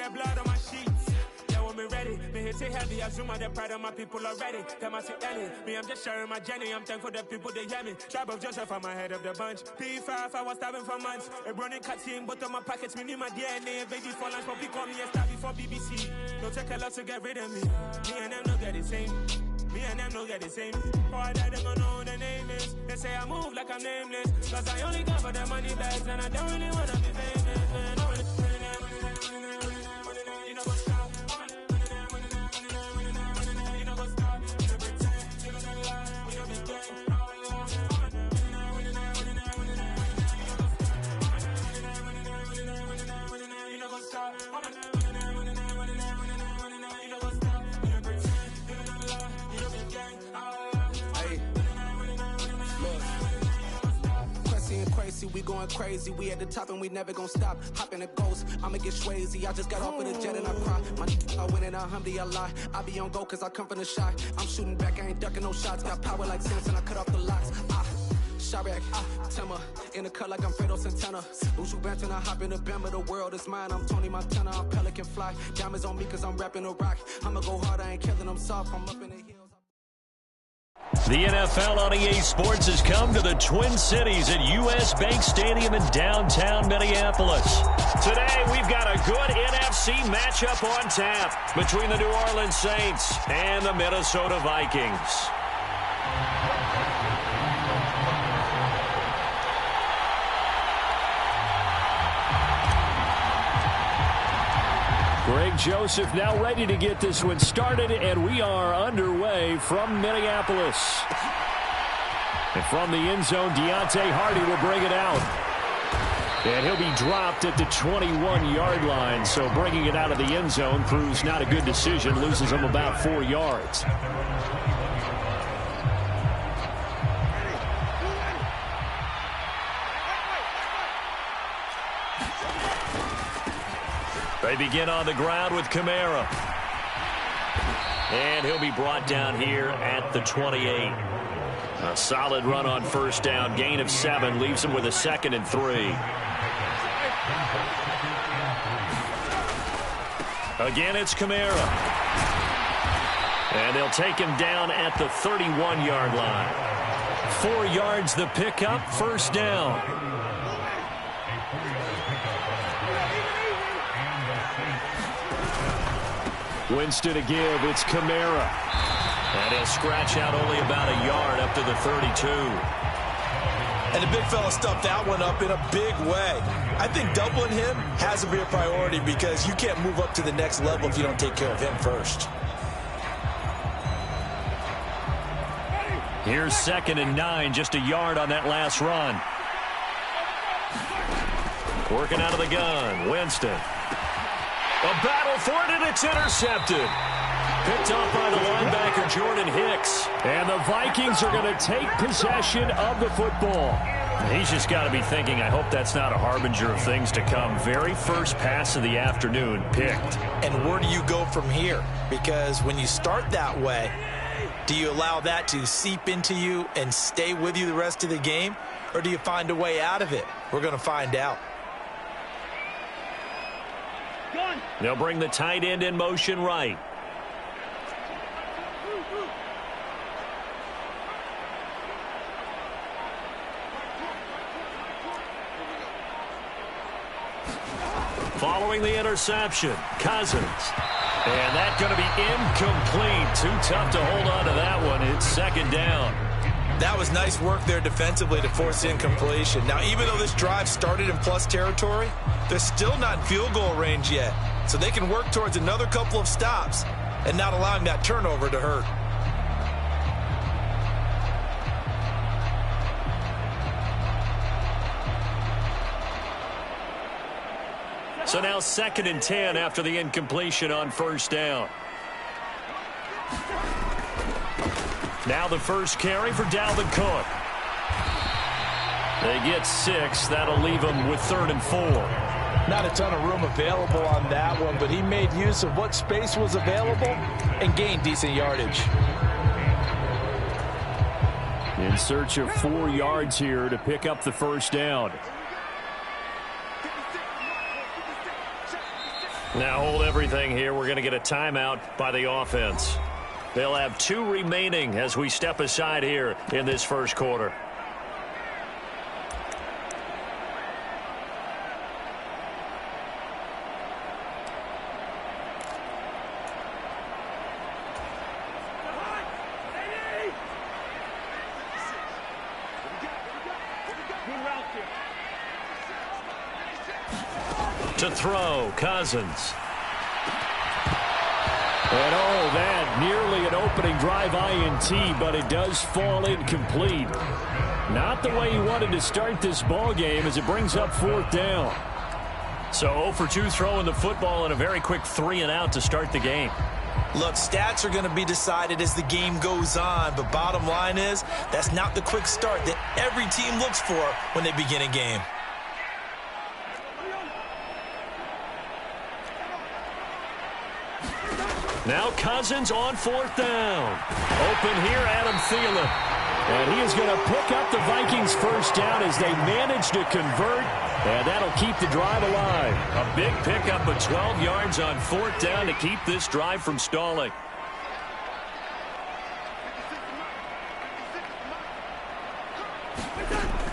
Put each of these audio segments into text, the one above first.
that blood on my sheets. Yeah, when me ready, me hit it heavy. I zoom out the pride of my people already. Them I see Ellie, me I'm just sharing my journey. I'm thankful that people they hear me. Tribe of Joseph, I'm ahead of the bunch. P5, I was starving for months. A running cutscene, but on my pockets, me need my DNA. Baby for lunch, but call me a star before BBC. Don't take a lot to get rid of me. Me and them don't get the same. Me and them don't get the same. Boy, that them gonna know who the name is. They say I move like I'm nameless. Cause I only come for the money bags and I don't really wanna be famous, man. You know what's up? You know what's up? You know pretend. You know the lie. We don't be gang. You know what's up? We going crazy, we at the top and we never gonna stop. Hop in a ghost, I'ma get crazy. I just got off with a jet and I cry. I win in a Humvee, I lie. I be on go cause I come from the shot. I'm shooting back, I ain't ducking no shots. Got power like Samson, I cut off the locks. Sharek, Timmer, in the cut like I'm Fredo Santana. Lose you Benton, I hop in the Bama, the world is mine. I'm Tony Montana, I'm Pelican Fly. Diamonds on me cause I'm rapping a rock. I'ma go hard, I ain't killing them soft. I'm up in the hills. The NFL on EA Sports has come to the Twin Cities at US Bank Stadium in downtown Minneapolis. Today, we've got a good NFC matchup on tap between the New Orleans Saints and the Minnesota Vikings. Greg Joseph now ready to get this one started, and we are underway from Minneapolis. And from the end zone, Deontay Hardy will bring it out. And he'll be dropped at the 21-yard line, so bringing it out of the end zone proves not a good decision, loses him about 4 yards. They begin on the ground with Kamara. And he'll be brought down here at the 28. A solid run on first down. Gain of 7 leaves him with a 2nd and 3. Again, it's Kamara. And they'll take him down at the 31-yard line. 4 yards the pickup, first down. Winston to give. It's Kamara. And he'll scratch out only about a yard up to the 32. And the big fella stuffed that one up in a big way. I think doubling him has to be a priority because you can't move up to the next level if you don't take care of him first. Here's 2nd and 9, just a yard on that last run. Working out of the gun, Winston. A battle for it, and it's intercepted. Picked off by the linebacker, Jordan Hicks. And the Vikings are going to take possession of the football. He's just got to be thinking, I hope that's not a harbinger of things to come. Very first pass of the afternoon picked. And where do you go from here? Because when you start that way, do you allow that to seep into you and stay with you the rest of the game? Or do you find a way out of it? We're going to find out. They'll bring the tight end in motion right. Following the interception, Cousins. And that's going to be incomplete. Too tough to hold on to that one. It's 2nd down. That was nice work there defensively to force incompletion. Now, even though this drive started in plus territory, they're still not in field goal range yet. So they can work towards another couple of stops and not allowing that turnover to hurt. So now 2nd and 10 after the incompletion on first down. Now the first carry for Dalvin Cook. They get 6. That'll leave them with 3rd and 4. Not a ton of room available on that one, but he made use of what space was available and gained decent yardage. In search of 4 yards here to pick up the first down. Now hold everything here. We're going to get a timeout by the offense. They'll have 2 remaining as we step aside here in this first quarter. To throw, Cousins. And that nearly an opening drive INT, but it does fall incomplete. Not the way he wanted to start this ball game as it brings up 4th down. So 0 for 2 throwing the football and a very quick 3 and out to start the game. Look, stats are going to be decided as the game goes on, but bottom line is that's not the quick start that every team looks for when they begin a game. Now Cousins on 4th down. Open here, Adam Thielen. And he is going to pick up the Vikings first down as they manage to convert, and that'll keep the drive alive. A big pickup of 12 yards on 4th down to keep this drive from stalling.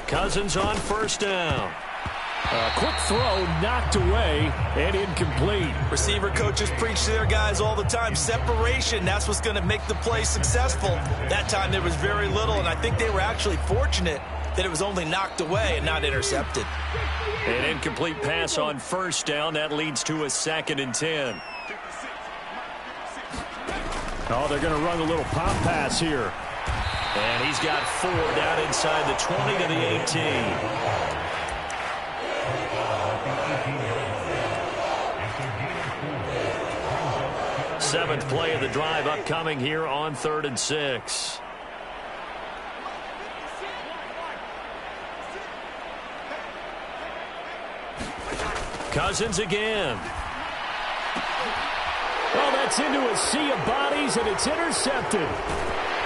Cousins on 1st down. A quick throw knocked away and incomplete. Receiver coaches preach to their guys all the time. Separation, that's what's going to make the play successful. That time there was very little, and I think they were actually fortunate that it was only knocked away and not intercepted. An incomplete pass on 1st down. That leads to a 2nd and 10. Oh, they're going to run a little pop pass here. And he's got 4 down inside the 20 to the 18. 7th play of the drive upcoming here on 3rd and 6. Cousins again. Well, that's into a sea of bodies, and it's intercepted.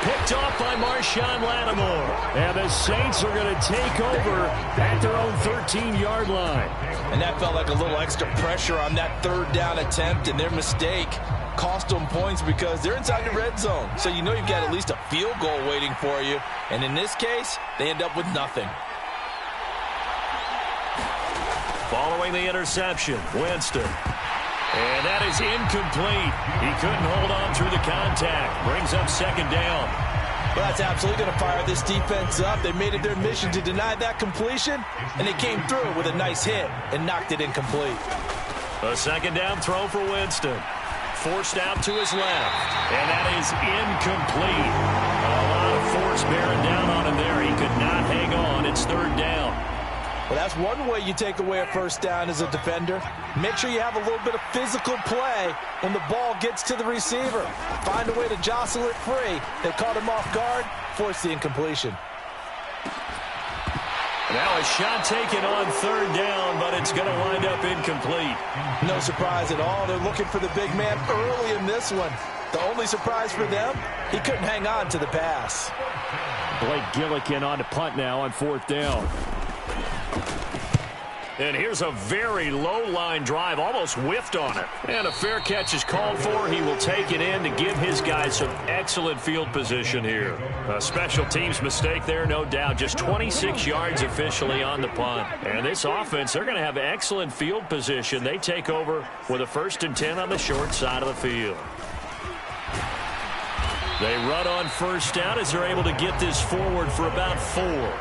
Picked off by Marshawn Lattimore. And the Saints are going to take over at their own 13-yard line. And that felt like a little extra pressure on that 3rd down attempt, and their mistake cost them points because they're inside the red zone. So you know you've got at least a field goal waiting for you. And in this case, they end up with nothing. Following the interception, Winston. And that is incomplete. He couldn't hold on through the contact. Brings up 2nd down. Well, that's absolutely going to fire this defense up. They made it their mission to deny that completion, and they came through with a nice hit and knocked it incomplete. A 2nd down throw for Winston. Forced out to his left. And that is incomplete. A lot of force bearing down on him there. He could not hang on. It's 3rd down. Well, that's one way you take away a 1st down as a defender. Make sure you have a little bit of physical play when the ball gets to the receiver. Find a way to jostle it free. They caught him off guard, forced the incompletion. Now a shot taken on 3rd down, but it's going to wind up incomplete. No surprise at all. They're looking for the big man early in this one. The only surprise for them, he couldn't hang on to the pass. Blake Gillikin on to punt now on 4th down. And here's a very low-line drive, almost whiffed on it. And a fair catch is called for. He will take it in to give his guys some excellent field position here. A special teams mistake there, no doubt. Just 26 yards officially on the punt. And this offense, they're going to have excellent field position. They take over with a 1st and 10 on the short side of the field. They run on 1st down as they're able to get this forward for about 4.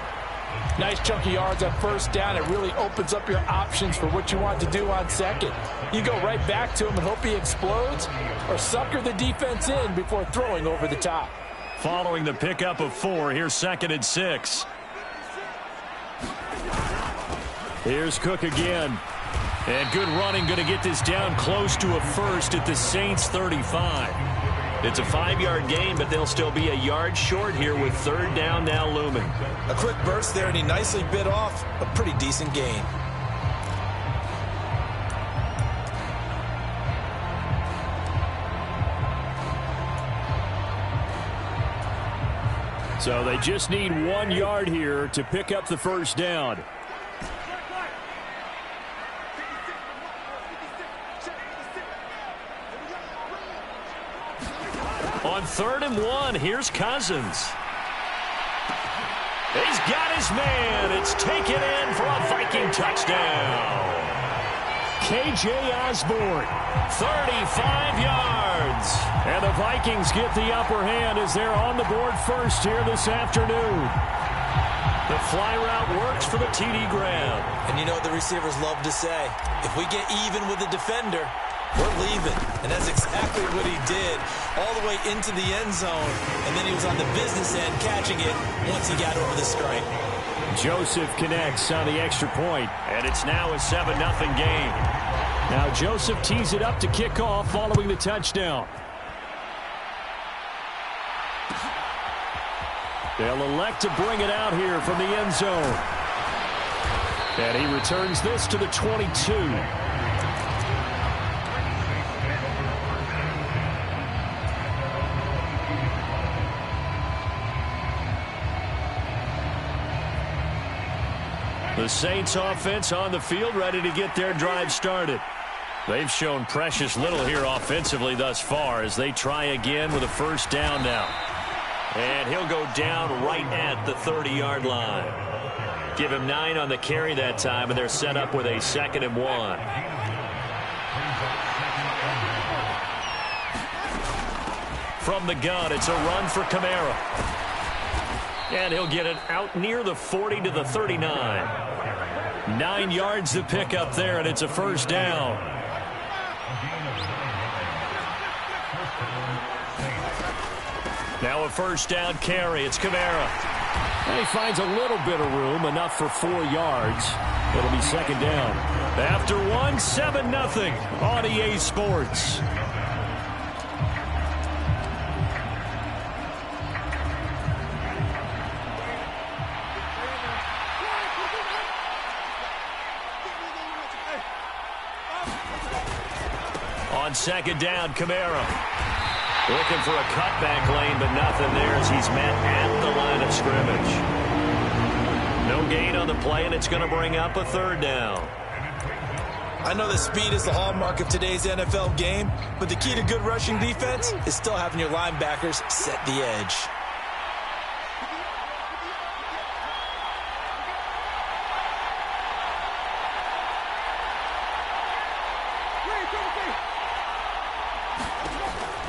Nice chunky yards on 1st down. It really opens up your options for what you want to do on 2nd. You go right back to him and hope he explodes, or sucker the defense in before throwing over the top. Following the pickup of 4, here's 2nd and 6. Here's Cook again. And good running, going to get this down close to a 1st at the Saints 35. It's a 5-yard gain, but they'll still be a yard short here with 3rd down now looming. A quick burst there, and he nicely bit off a pretty decent gain. So they just need 1 yard here to pick up the 1st down. On 3rd and 1, here's Cousins. He's got his man. It's taken in for a Viking touchdown. K.J. Osborne, 35 yards. And the Vikings get the upper hand as they're on the board first here this afternoon. The fly route works for the TD Graham. And you know what the receivers love to say? If we get even with the defender, we're leaving. And that's exactly what he did, all the way into the end zone. And then he was on the business end catching it once he got over the stripe. Joseph connects on the extra point, and it's now a 7-0 game. Now Joseph tees it up to kick off following the touchdown. They'll elect to bring it out here from the end zone. And he returns this to the 22. The Saints offense on the field, ready to get their drive started. They've shown precious little here offensively thus far as they try again with a first down now. And he'll go down right at the 30-yard line. Give him 9 on the carry that time, and they're set up with a 2nd and 1. From the gun, it's a run for Kamara. And he'll get it out near the 40 to the 39. 9 yards to pick up there, and it's a first down. Now a first down carry. It's Kamara. And he finds a little bit of room, enough for 4 yards. It'll be 2nd down. After 1, 7-0 on EA Sports. On 2nd down, Kamara. Looking for a cutback lane, but nothing there as he's met at the line of scrimmage. No gain on the play, and it's going to bring up a 3rd down. I know that speed is the hallmark of today's NFL game, but the key to good rushing defense is still having your linebackers set the edge.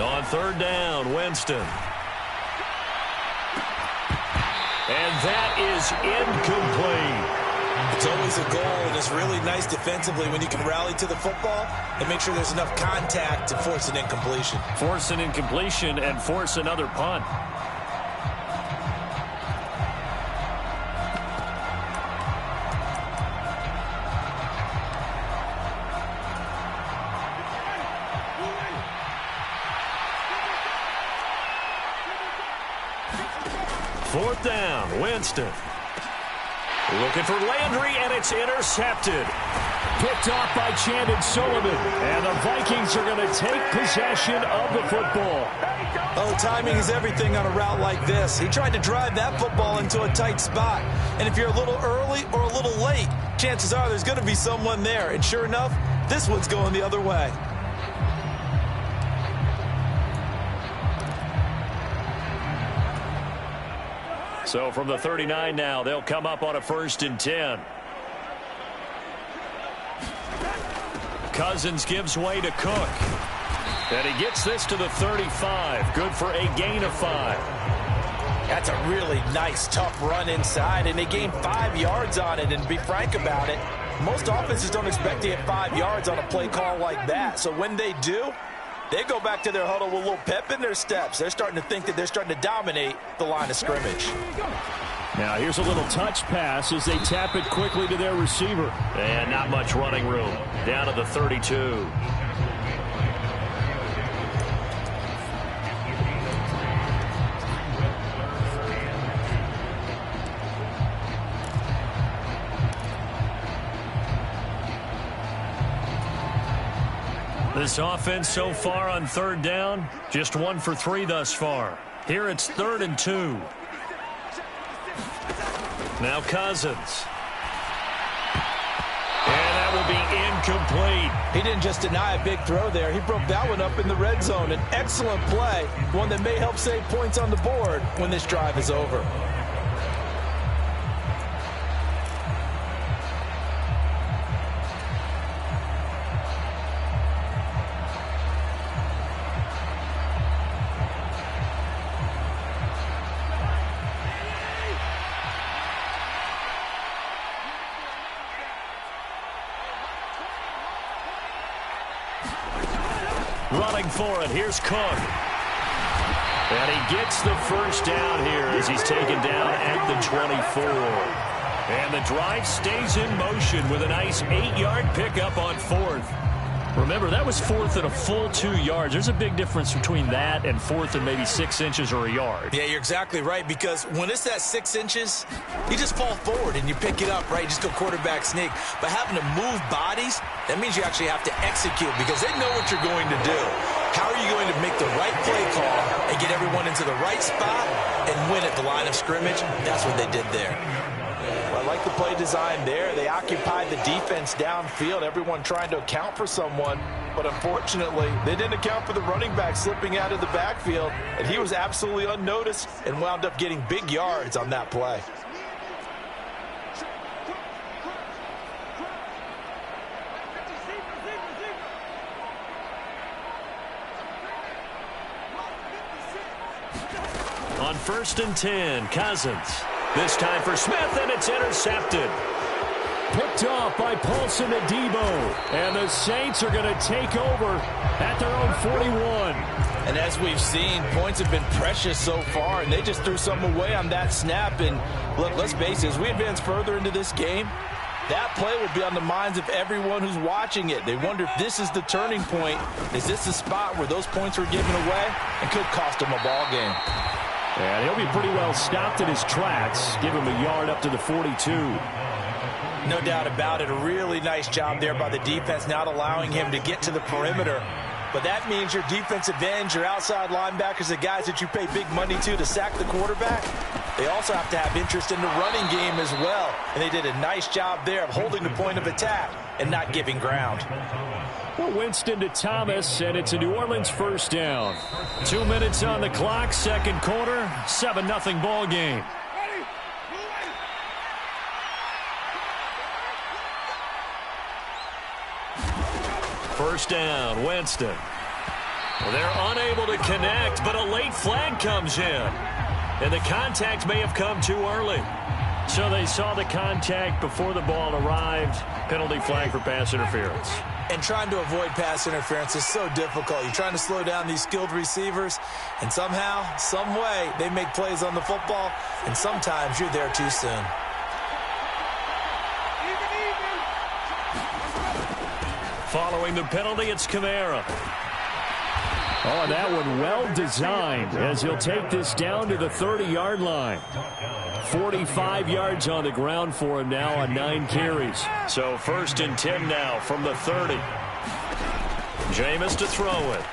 On 3rd down, Winston. And that is incomplete. It's always a goal, and it's really nice defensively when you can rally to the football and make sure there's enough contact to force an incompletion. Force an incompletion and force another punt. Fourth down, Winston. Looking for Landry, and it's intercepted. Picked off by Chandon Sullivan. And the Vikings are going to take possession of the football. Oh, timing is everything on a route like this. He tried to drive that football into a tight spot. And if you're a little early or a little late, chances are there's going to be someone there. And sure enough, this one's going the other way. So from the 39 now, they'll come up on a 1st and 10. Cousins gives way to Cook. And he gets this to the 35. Good for a gain of 5. That's a really nice, tough run inside, and they gained 5 yards on it. And to be frank about it, most offenses don't expect to get 5 yards on a play call like that. So when they do, they go back to their huddle with a little pep in their steps. They're starting to think that they're starting to dominate the line of scrimmage. Now here's a little touch pass as they tap it quickly to their receiver. And not much running room. Down to the 32. This offense so far on 3rd down, just 1 for 3 thus far. Here it's 3rd and 2. Now Cousins. And that will be incomplete. He didn't just deny a big throw there. He broke that one up in the red zone. An excellent play, one that may help save points on the board when this drive is over. Running for it, here's Cook. And he gets the first down here as he's taken down at the 24. And the drive stays in motion with a nice 8-yard pickup on fourth. Remember, that was fourth and a full 2 yards. There's a big difference between that and fourth and maybe 6 inches or a yard. Yeah, you're exactly right, because when it's that 6 inches, you just fall forward and you pick it up, right? You just go quarterback sneak. But having to move bodies, that means you actually have to execute because they know what you're going to do. How are you going to make the right play call and get everyone into the right spot and win at the line of scrimmage? That's what they did there. I like the play design there. They occupied the defense downfield, everyone trying to account for someone. But unfortunately, they didn't account for the running back slipping out of the backfield. And he was absolutely unnoticed and wound up getting big yards on that play. On 1st and 10, Cousins. This time for Smith, and it's intercepted. Picked off by Paulson Adebo. And the Saints are going to take over at their own 41. And as we've seen, points have been precious so far, and they just threw some away on that snap. And look, let's face it, as we advance further into this game, that play will be on the minds of everyone who's watching it. They wonder if this is the turning point. Is this the spot where those points were given away and could cost them a ball game? And he'll be pretty well stopped in his tracks. Give him a yard up to the 42. No doubt about it. A really nice job there by the defense, not allowing him to get to the perimeter. But that means your defensive ends, your outside linebackers, the guys that you pay big money to sack the quarterback, they also have to have interest in the running game as well. And they did a nice job there of holding the point of attack and not giving ground. Well, Winston to Thomas, and it's a New Orleans first down. 2 minutes on the clock, second quarter, 7-0 ball game. First down, Winston. Well, they're unable to connect, but a late flag comes in. And the contact may have come too early. So they saw the contact before the ball arrived. Penalty flag for pass interference. And trying to avoid pass interference is so difficult. You're trying to slow down these skilled receivers, and somehow, some way, they make plays on the football, and sometimes you're there too soon. Following the penalty, it's Kamara. Oh, and that one well designed as he'll take this down to the 30-yard line. 45 yards on the ground for him now on 9 carries. So 1st and 10 now from the 30. Jameis to throw it.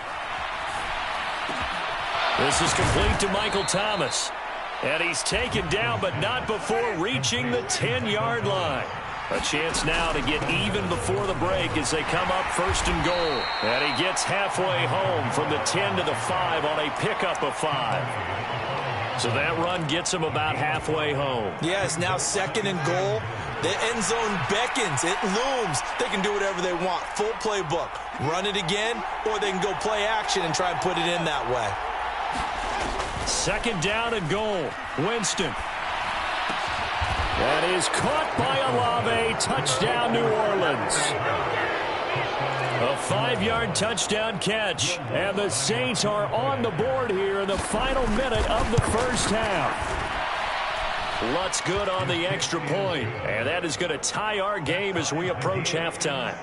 This is complete to Michael Thomas. And he's taken down, but not before reaching the 10-yard line. A chance now to get even before the break as they come up 1st and goal. And he gets halfway home from the 10 to the 5 on a pickup of 5. So that run gets him about halfway home. Yeah, it's now 2nd and goal. The end zone beckons. It looms. They can do whatever they want. Full playbook. Run it again, or they can go play action and try and put it in that way. 2nd down and goal. Winston. That is caught by Olave. Touchdown, New Orleans. A 5-yard touchdown catch. And the Saints are on the board here in the final minute of the first half. Lutz good on the extra point. And that is going to tie our game as we approach halftime.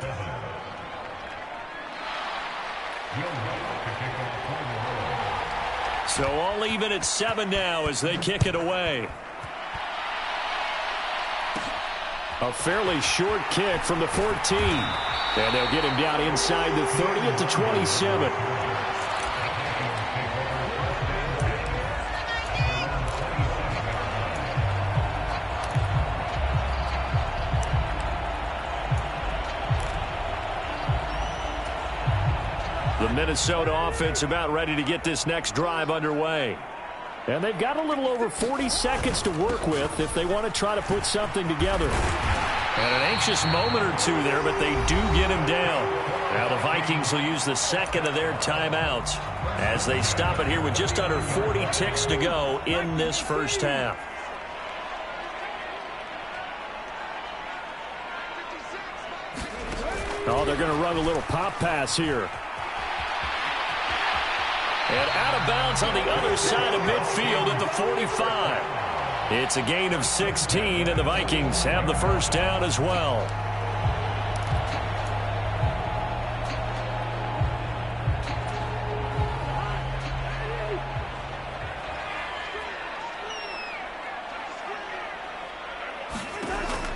So all even at 7 now as they kick it away. A fairly short kick from the 14. And they'll get him down inside the 30 at the 27. Minnesota offense about ready to get this next drive underway. And they've got a little over 40 seconds to work with if they want to try to put something together. And an anxious moment or two there, but they do get him down. Now the Vikings will use the second of their timeouts as they stop it here with just under 40 ticks to go in this first half. Oh, they're going to run a little pop pass here. And out of bounds on the other side of midfield at the 45. It's a gain of 16, and the Vikings have the first down as well.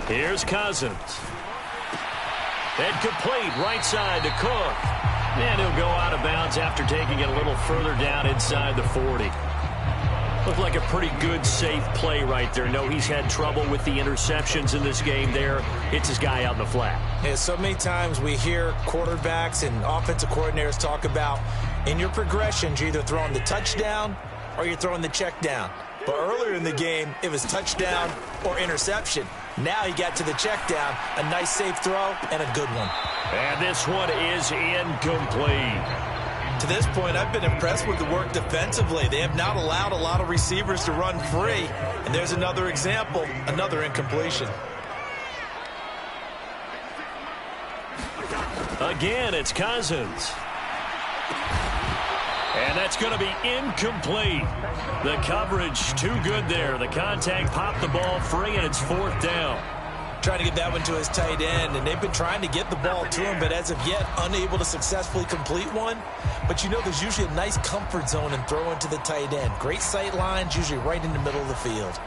Here's Cousins. And complete right side to Cook. And he'll go out of bounds after taking it a little further down inside the 40. Looked like a pretty good, safe play right there. No, he's had trouble with the interceptions in this game there. Hits his guy out in the flat. Yeah, so many times we hear quarterbacks and offensive coordinators talk about in your progressions, you're either throwing the touchdown or you're throwing the check down. But earlier in the game, it was touchdown or interception. Now he got to the check down, a nice safe throw, and a good one. And this one is incomplete. To this point, I've been impressed with the work defensively. They have not allowed a lot of receivers to run free. And there's another example, another incompletion. Again, it's Cousins. And that's going to be incomplete. The coverage too good there. The contact popped the ball free, and it's fourth down. Trying to get that one to his tight end, and they've been trying to get the ball to him, but as of yet, unable to successfully complete one. But you know there's usually a nice comfort zone in throwing to the tight end. Great sight lines, usually right in the middle of the field.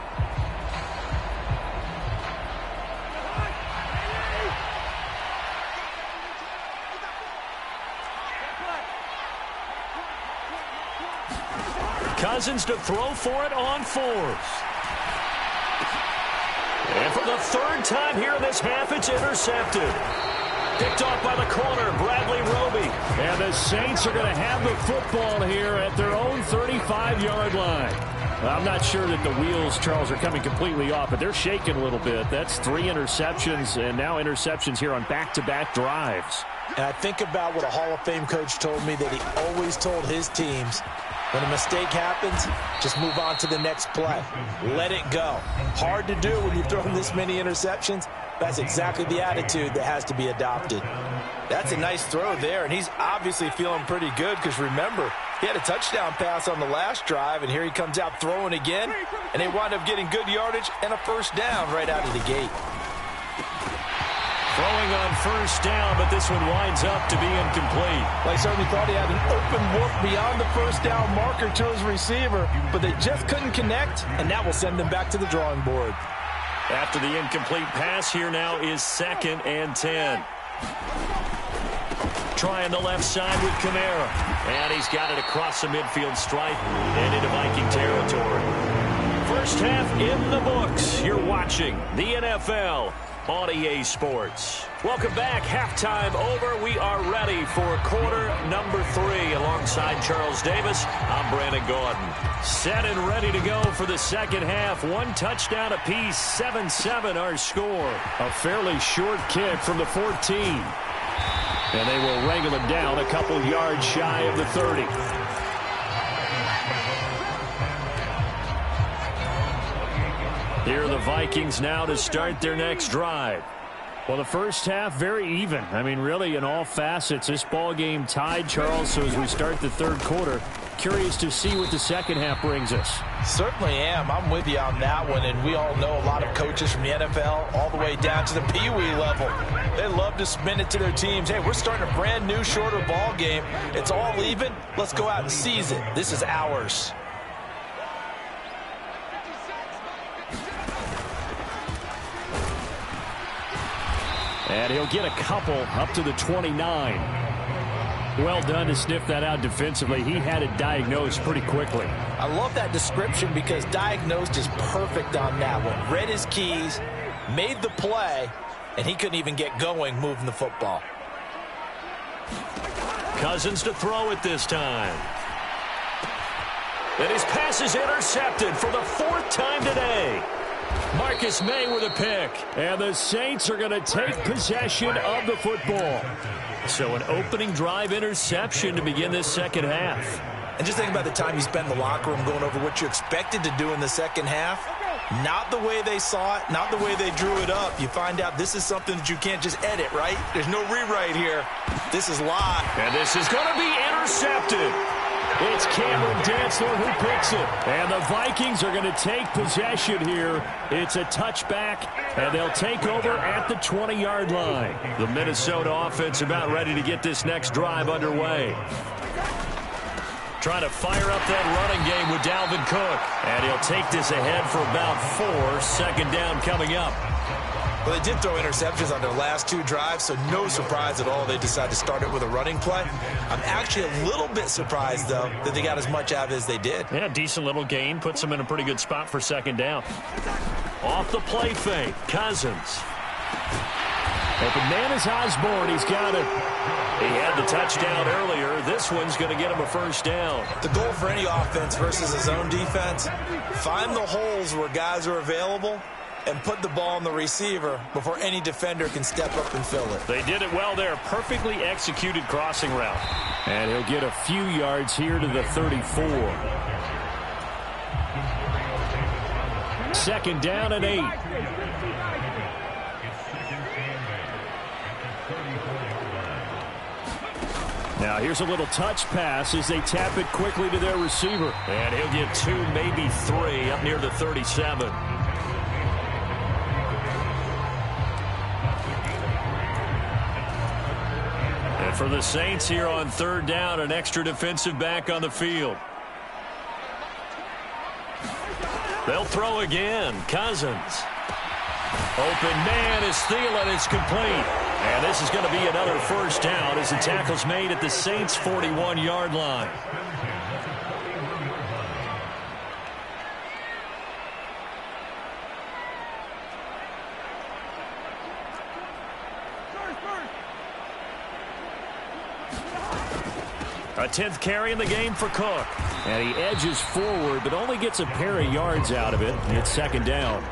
Cousins to throw for it on fourth. And for the third time here in this half, it's intercepted. Picked off by the corner, Bradley Roby. And the Saints are going to have the football here at their own 35-yard line. I'm not sure that the wheels, Charles, are coming completely off, but they're shaking a little bit. That's 3 interceptions, and now interceptions here on back-to-back drives. And I think about what a Hall of Fame coach told me that he always told his teams, when a mistake happens, just move on to the next play. Let it go. Hard to do when you've thrown this many interceptions. That's exactly the attitude that has to be adopted. That's a nice throw there, and he's obviously feeling pretty good because, remember, he had a touchdown pass on the last drive, and here he comes out throwing again, and they wind up getting good yardage and a first down right out of the gate. Throwing on first down, but this one winds up to be incomplete. Well, I certainly thought he had an open look beyond the first down marker to his receiver, but they just couldn't connect, and that will send them back to the drawing board. After the incomplete pass, here now is 2nd and 10. Trying the left side with Kamara. And he's got it across the midfield stripe and into Viking territory. First half in the books. You're watching the NFL on EA Sports. Welcome back. Halftime over. We are ready for quarter number 3. Alongside Charles Davis, I'm Brandon Gordon. Set and ready to go for the second half. 1 touchdown apiece. 7-7 our score. A fairly short kick from the 14. And they will wrangle it down a couple yards shy of the 30. Here are the Vikings now to start their next drive. Well, the first half, very even. I mean, really, in all facets, this ball game tied, Charles. So as we start the third quarter, curious to see what the second half brings us. Certainly am. I'm with you on that one. And we all know a lot of coaches from the NFL all the way down to the Pee Wee level. They love to spin it to their teams. Hey, we're starting a brand new, shorter ball game. It's all even. Let's go out and seize it. This is ours. And he'll get a couple up to the 29. Well done to sniff that out defensively. He had it diagnosed pretty quickly. I love that description because diagnosed is perfect on that one. Read his keys, made the play, and he couldn't even get going moving the football. Cousins to throw it this time. And his pass is intercepted for the 4th time today. Marcus May with a pick. And the Saints are going to take possession of the football. So an opening drive interception to begin this second half. And just think about the time you spent in the locker room going over what you expected to do in the second half. Not the way they saw it, not the way they drew it up. You find out this is something that you can't just edit, right? There's no rewrite here. This is live. And this is going to be intercepted. It's Cameron Dantzler who picks it. And the Vikings are going to take possession here. It's a touchback, and they'll take over at the 20-yard line. The Minnesota offense about ready to get this next drive underway. Trying to fire up that running game with Dalvin Cook. And he'll take this ahead for about 4. Second down coming up. Well, they did throw interceptions on their last 2 drives, so no surprise at all they decided to start it with a running play. I'm actually a little bit surprised, though, that they got as much out of it as they did. Yeah, decent little gain. Puts them in a pretty good spot for second down. Off the play fake, Cousins. Open man is Osborne. He's got it. He had the touchdown earlier. This one's going to get him a first down. The goal for any offense versus his own defense, find the holes where guys are available and put the ball on the receiver before any defender can step up and fill it. They did it well there. Perfectly executed crossing route. And he'll get a few yards here to the 34. Second down and 8. Now here's a little touch pass as they tap it quickly to their receiver. And he'll get 2, maybe 3 up near the 37. And for the Saints here on third down, an extra defensive back on the field. They'll throw again. Cousins. Open man is Thielen. It's complete. And this is going to be another first down as the tackle's made at the Saints' 41-yard line. A 10th carry in the game for Cook. And he edges forward, but only gets a pair of yards out of it. It's second down.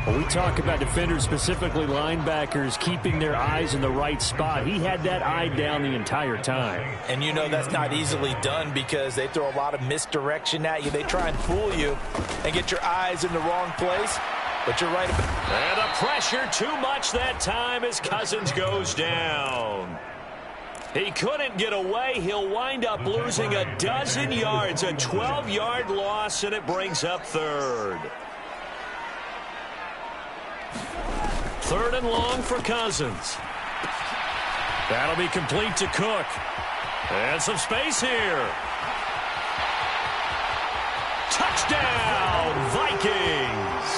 When we talk about defenders, specifically linebackers, keeping their eyes in the right spot, he had that eye down the entire time. And you know that's not easily done because they throw a lot of misdirection at you. They try and fool you and get your eyes in the wrong place. But you're right. And the pressure too much that time as Cousins goes down. He couldn't get away. He'll wind up losing a dozen yards, a 12-yard loss, and it brings up third. Third and long for Cousins. That'll be complete to Cook. And some space here. Touchdown, Vikings.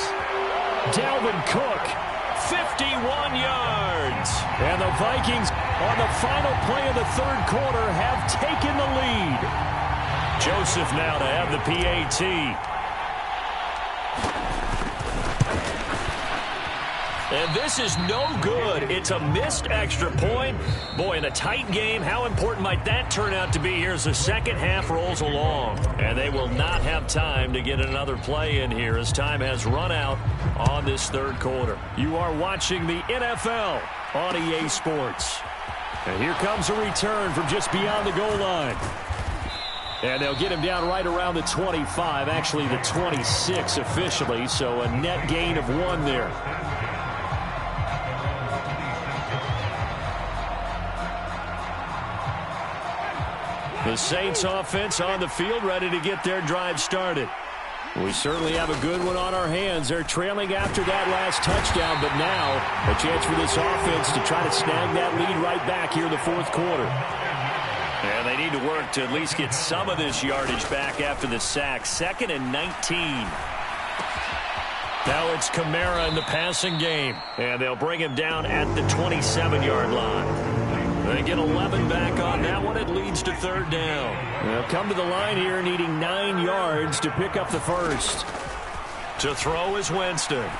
Dalvin Cook, 51 yards. And the Vikings, on the final play of the third quarter, have taken the lead. Joseph now to have the PAT. And this is no good. It's a missed extra point. Boy, in a tight game, how important might that turn out to be here as the second half rolls along? And they will not have time to get another play in here as time has run out on this third quarter. You are watching the NFL on EA Sports. And here comes a return from just beyond the goal line. And they'll get him down right around the 25, actually the 26 officially, so a net gain of 1 there. The Saints offense on the field ready to get their drive started. We certainly have a good one on our hands. They're trailing after that last touchdown, but now a chance for this offense to try to snag that lead right back here in the fourth quarter. And they need to work to at least get some of this yardage back after the sack. 2nd and 19. Now it's Kamara in the passing game, and they'll bring him down at the 27-yard line. They get 11 back on that one. It leads to third down. They'll come to the line here needing 9 yards to pick up the first. To throw is Winston.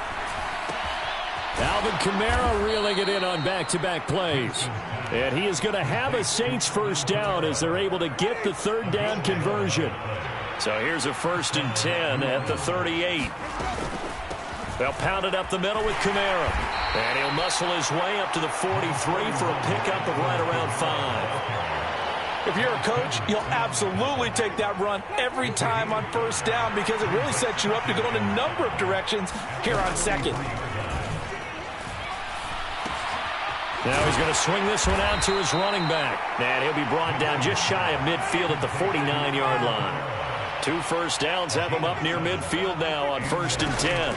Alvin Kamara reeling it in on back-to-back plays. And he is going to have a Saints first down as they're able to get the third down conversion. So here's a 1st and 10 at the 38. They'll pound it up the middle with Kamara. And he'll muscle his way up to the 43 for a pickup of right around 5. If you're a coach, you'll absolutely take that run every time on first down because it really sets you up to go in a number of directions here on second. Now he's going to swing this one out to his running back. And he'll be brought down just shy of midfield at the 49-yard line. 2 first downs have him up near midfield now on 1st and 10.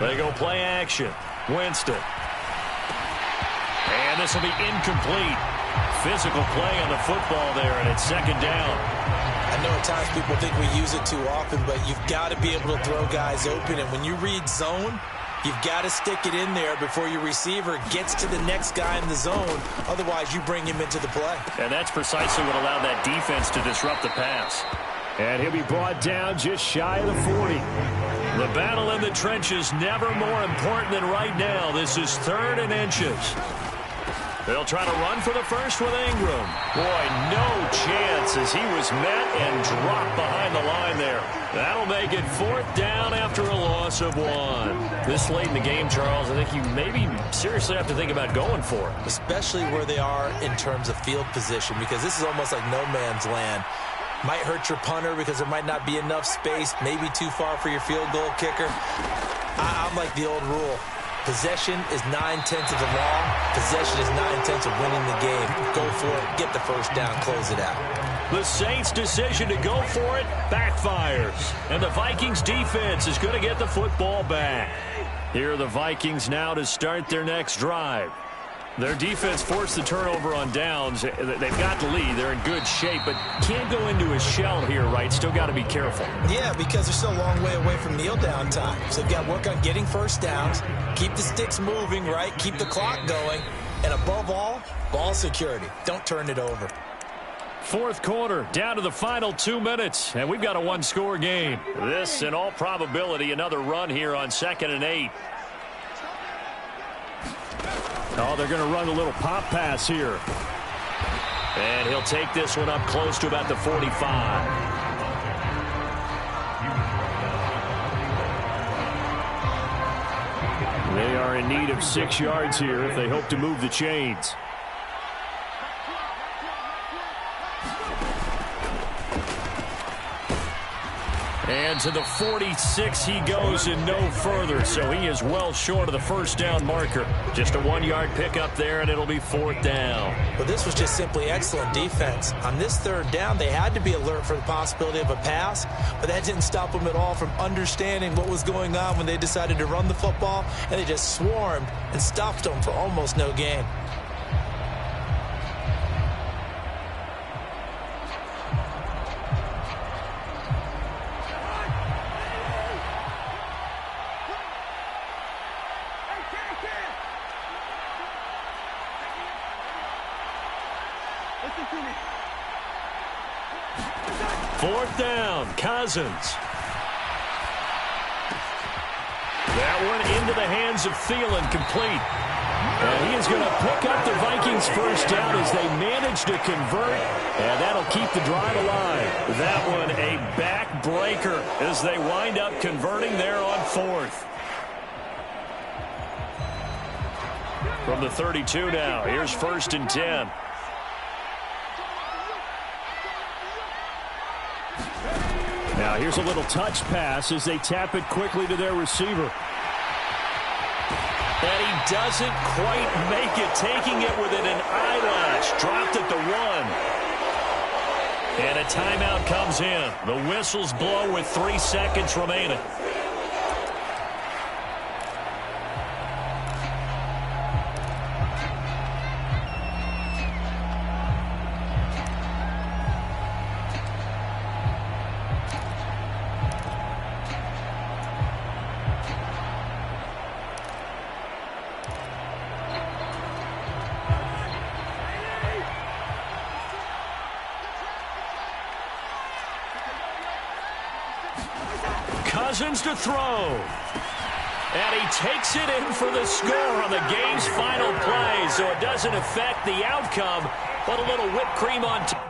They go play action. Winston. And this will be incomplete. Physical play on the football there, and it's 2nd down. I know at times people think we use it too often, but you've got to be able to throw guys open. And when you read zone, you've got to stick it in there before your receiver gets to the next guy in the zone. Otherwise, you bring him into the play. And that's precisely what allowed that defense to disrupt the pass. And he'll be brought down just shy of the 40. The battle in the trenches never more important than right now. This is 3rd and inches. They'll try to run for the first with Ingram. Boy, no chance as he was met and dropped behind the line there. That'll make it 4th down after a loss of 1. This late in the game, Charles, I think you maybe seriously have to think about going for it. Especially where they are in terms of field position, because this is almost like no man's land. Might hurt your punter because there might not be enough space, maybe too far for your field goal kicker. I'm like the old rule. Possession is 9/10 of the law. Possession is 9/10 of winning the game. Go for it. Get the first down. Close it out. The Saints' decision to go for it backfires. And the Vikings defense is going to get the football back. Here are the Vikings now to start their next drive. Their defense forced the turnover on downs. They've got the lead. They're in good shape, but can't go into a shell here, right? Still got to be careful. Yeah, because they're still a long way away from kneel down time. So they've got to work on getting first downs, keep the sticks moving, right? Keep the clock going. And above all, ball security. Don't turn it over. 4th quarter, down to the final 2 minutes, and we've got a 1-score game. This, in all probability, another run here on 2nd and 8. Oh, they're going to run a little pop pass here. And he'll take this one up close to about the 45. They are in need of 6 yards here if they hope to move the chains. And to the 46 he goes and no further. So he is well short of the first down marker. Just a 1-yard pickup there, and it'll be 4th down. But this was just simply excellent defense. On this 3rd down, they had to be alert for the possibility of a pass, but that didn't stop them at all from understanding what was going on when they decided to run the football, and they just swarmed and stopped them for almost no gain. Fourth down, Cousins. That one into the hands of Thielen, complete. And he is going to pick up the Vikings' first down as they manage to convert, and that'll keep the drive alive. That one a backbreaker as they wind up converting there on 4th. From the 32 now, here's 1st and 10. Now here's a little touch pass as they tap it quickly to their receiver. And he doesn't quite make it, taking it within an eyelash. Dropped at the 1. And a timeout comes in. The whistles blow with 3 seconds remaining. Cousins to throw. And he takes it in for the score on the game's final play, so it doesn't affect the outcome, but a little whipped cream on top.